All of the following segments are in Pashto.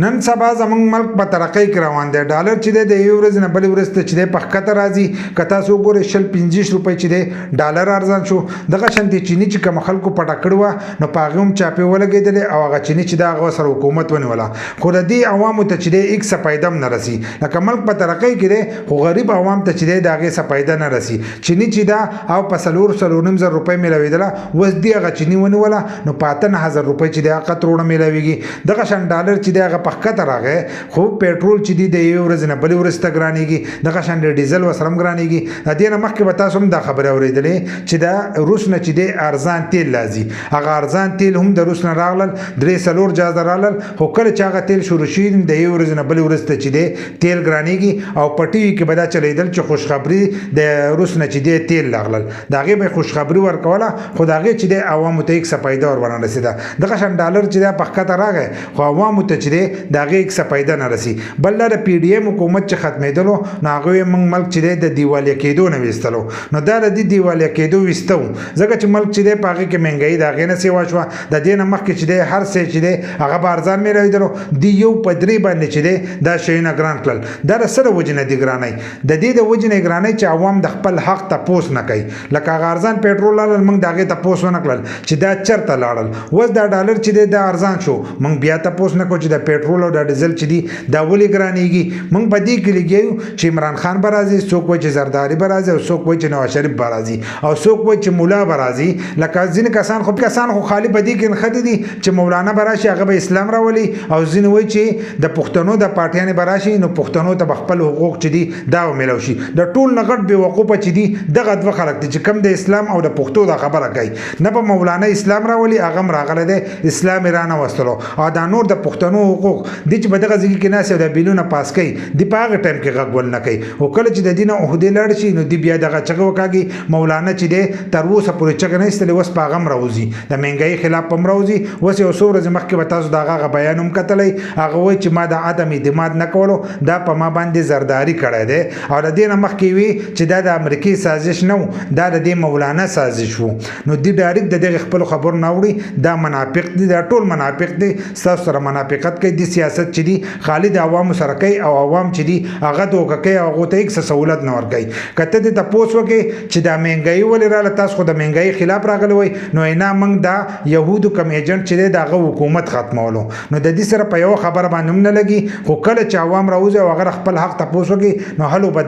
نن سبا زمونږ ملک په ترقۍ کې روان دی. ډالر چې دی د یو ورځ نه بلې ورځ ته چې دی په ښکته راځي. که تاسو وګورئ 25 روپۍ چې دی ډالر ارزان شو. دغه شانتې چیني چې کوم خلکو پټه کړې وه نو په هغې هم چاپې ولګېدلې او هغه چیني چې دی هغه سره حکومت ونیوله. خو د دې عوامو ته چې دی هېڅ څه فایده هم نه رسي. لکه ملک په ترقۍ کې دی خو غریب عوام ته چې دی د هغې څه فایده نه رسي. چیني چې دا او په 4.5 روپۍ میلاوېدله اوس دې هغه چیني ونیوله نو په 8,000 روپۍ چې دی هغه کروړه میلاوېږي. دغه شان ډالر چې دی هغه په ښکته راغی خو پېټرول چې دی د یوې ورځې نه بلې ورځې ته ګرانېږي. دغه شان ډیزل ورسره هم ګرانېږي. د دې نه مخکې به تاسو هم دا خبرې اورېدلې چې د روس نه چې دی ارزان تیل راځي. هغه ارزان تیل هم د روس نه راغلل 3-4 جهازه راغلل. خو کله چې هغه تیل شروع شي د یوې ورځې نه بلې ورځې ته چې دی تیل ګرانېږي او په ټي وي کې به دا چلېدل چې خوشخبري د روس نه چې دی تیل راغلل. د هغې به یې خوشخبري ورکوله خو د هغې چې دی عوامو ته هېڅ څه فایده ور ونه رسېده. دغه شان ډالر چې دی په ښکته راغی خو عوامو ته چې دی د هغې هېڅ څه فایده نه رسي. بل دا د PDM حکومت چې ختمېدلو نو هغوی موږ ملک چې دی د دیوالیه کېدو نه ویستلو. نو دا د دې دیوالیه کېدو ویسته و ځکه چې ملک چې دی په هغې کې مهنګایي د هغې نه سیوا شوه. د دې نه مخکې چې دی هر څه چې دی هغه به ارزان میلاوېدلو. دي یو په 3 باندې چې دی دا شیونه ګران کړل. دا د څه د وجې نه دي ګرانۍ؟ د دې د وجې نه ګرانۍ چې عوام د خپل حق تپوس نه کوي. لکه هغه ارزان پېټرول لاړل موږ د هغې تپوس ونه کړل چې دا چېرته لاړل. اوس دا ډالر چې دی دا ارزان شو موږ بیا تپوس نه کوو چې د پېټرول او د ډیزل چې دي دا ولې ګرانېږي. موږ په دې کې لګیو چې عمران خان به راځي، څوک وایي چې زرداري به راځي او څوک وایي چې نواز شریف به راځي او څوک وایي چې مولا به راځي. لکه ځینې کسان خو خالي په دې کې نښتي دي چې مولانا به راشي هغه به اسلام راولي او ځینې وایي چې د پښتنو د پارټیانې به راشي نو پښتنو ته به خپل حقوق چې دي دا ومیلاو شي. د ټول نه غټ بېوقوفه چې دي دغه دوه خلک دي چې کوم د اسلام او د پښتو دا خبره کوي. نه به مولانا اسلام راولي هغه هم راغلی دی اسلام یې رانهوستلو او دا نور د پښتنو حقوق دي چې په دغه ځای کې ناست او د بیلونه پاس کوي دي په هغه ټایم کې غږ ول نه کوي. خو کله چې د دې نه عهدې لاړ شي نو دي بیا دغه چغې وکاږي. مولانا چې دی تر اوسه پورې چغې نه ایستلې اوس په هغه هم راوځي د مهنګایي خلاف په هم راوځي. اوس یو څو ورځې مخکې به تاسو د هغه بیان هم کتلی. هغه وایي چې ما د عدم اعتماد نه کولو دا په ما باندې زرداري کړی دی او د دې نه مخکې وي چې دا د امریکې سازش نه و دا د دې مولانا سازش و. نو دې ډایرکټ د دغې خپلو خبرو نه اوري. دا منافق دي دا ټول منافق دي. ستاسو سره منافقت کوي. دې سیاست چې دي خالي د عوامو سره کوي او عوام چې دي هغه دوکه کوي او هغو ته هېڅ سهولت نه ورکوي. که ته دې تپوس وکړې چې دا مهنګایي ولې راغله تاسو خو د مهنګایي خلاف راغلی وئ نو نه موږ دا یهودو کم ایجنټ چې دی د هغه حکومت ختمولو. نو د دې سره په یوه خبره باندې هم نه لګي. خو کله چې عوام راوځي او هغه خپل حق تپوس وکړي نو هلو به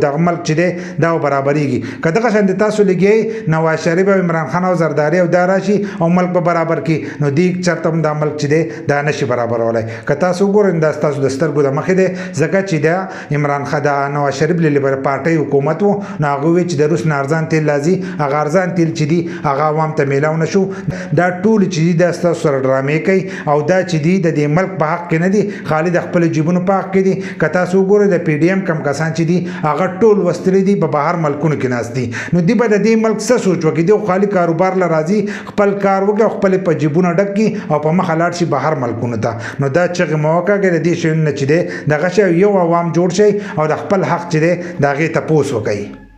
دغه ملک چې دی دا برابرېږي. که دغه شانتې تاسو لګیئ نواز شریف او عمران خان او زرداري او دا راشي او ملک به برابر کړي نو دې چېرته هم دا ملک چې دی دا نشي برابرولی. که تاسو وګورئ دا ستاسو د سترګو د مخې دی ځکه چې دا عمران خان د نواز شریف له لیبرل پارټۍ حکومت و نو هغه وایي چې د روس نه ارزان تیل راځي. هغه ارزان تیل چې دي هغه عوام ته میلاو نه شو. دا ټول چې دي دا ستاسو سره ډرامې کوي او دا چې دي د دې ملک په حق کې نه دي خالي د خپلو جیبونو په حق کې دي. که تاسو وګورئ د PDM کم کسان چې دي هغه ټول وستلي دي په بهر ملکونو کې ناست دي. نو دوی به د دې ملک څه سوچ وکړي؟ دوی خالي کاروبار له راځي خپل کار وکړي او خپل په جیبونه ډک کړي او په مخه لاړ شي بهر ملکونو ته. نو دا چغې مه وکړئ د دې شیانو نه چې دی دغه شی یو عوام جوړ شي او د خپل حق چې دی د هغې تپوس وکړئ.